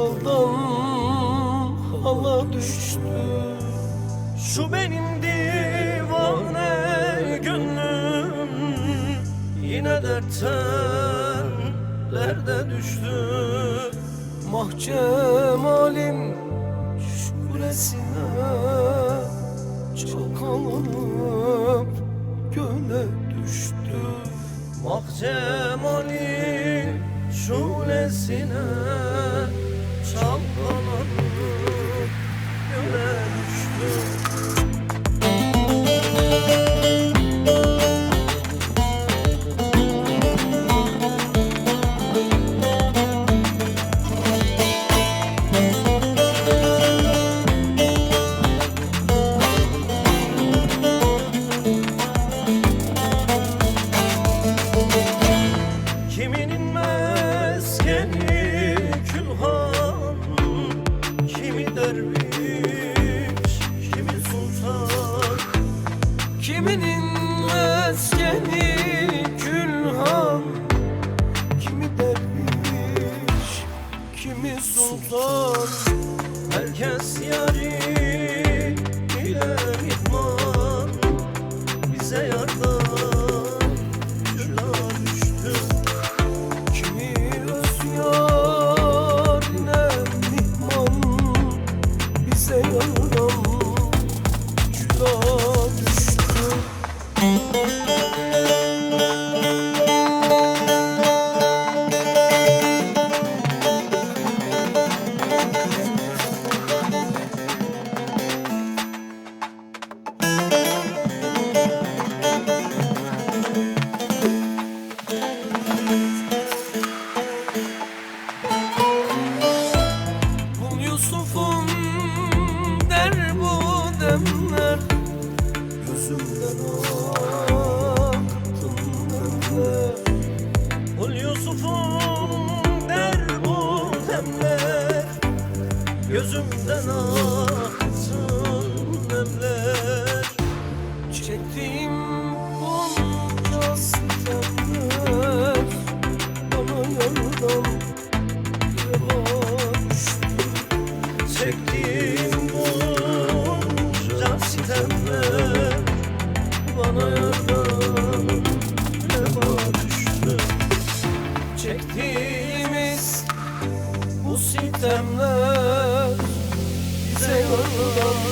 haldan hala düştü. Şu benim divane gönlüm yine dertten derde düştü. Mah cemalin şulesine çalkalanıp göle düştü. Mah cemalin şulesine çalkalanıp göle düştü. Kiminin meskeni külhan, kimi derviş, kimi sultan. Kiminin meskeni külhan, kimi derviş, kimi sultan. Herkes yari ile mihman, bize yardan cüda düştü. Kimi öz yarine mihman, bize yardan cüda düştü. Kul Yusuf'um der bu demler, gözümden aktın demler. Kul Yusuf'um der bu demler, gözümden aksın demler. Çektiğim bunca sitemler bana yardan reva düştü. Çektiğim bunca sitemler bana yardan reva düştü. Çektiğimiz bu sitemler bize yardan